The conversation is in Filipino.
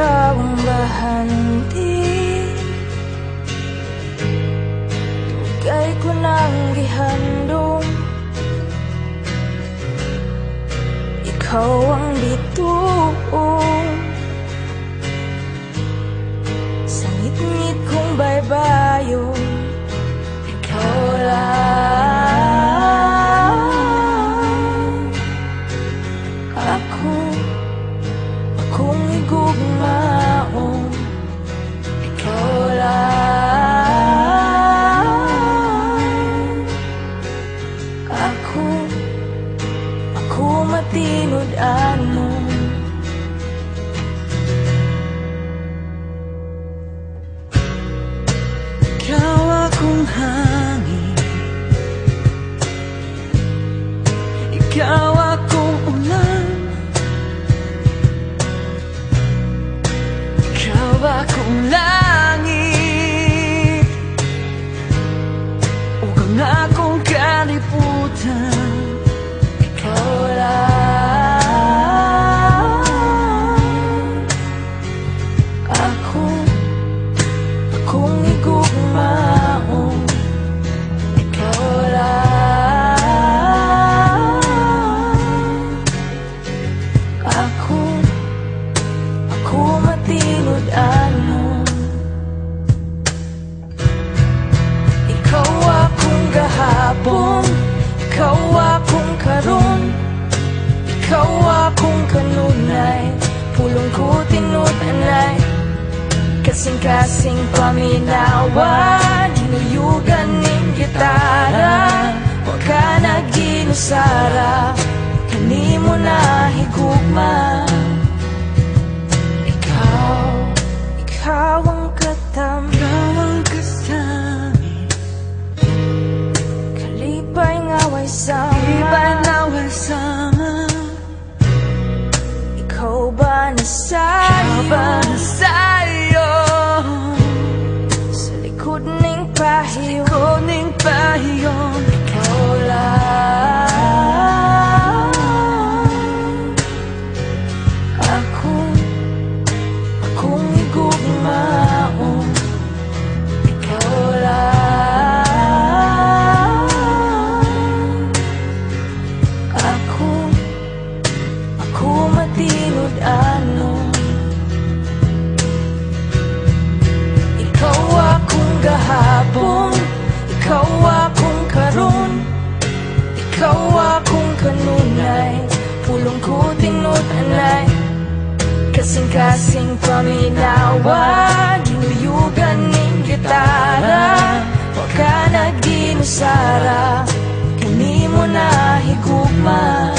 ikaw ang bahandi, tugay ko nang gihandong. Ikaw ang bituon sa ngit-ngit kong baybayon. Ikaw lang akong igugmaon. Ikaw lang ako matinud-ano. Ikaw akong hangin, ikaw akong ulan, ikaw akong langit, ug ang akong kalibutan. Ikaw lang akong igugmaon. Ikaw lang ako matinud-ano. Ikaw akong gahapon, ikaw akong karon, ikaw akong kanunay, pulong ko tinud-anay. Kasing-kasing paminawan, hinuyugan ning gitara, wa ka na ginusara, kanimo na higugma. Ikaw ang katamig, kalipay ngaway sama. Ikaw ba nasayo sa likod ning pahiyon? Ikaw lang akong igugmaon. Ikaw lang ako matinud-ano. Ikaw akong gahapon, ikaw akong karon, ikaw akong kanunay, pulong ko tinud-anay. Kasing-kasing paminawan, hinuyugan ning gitara, wa ka na ginusara, kanimo na higugma.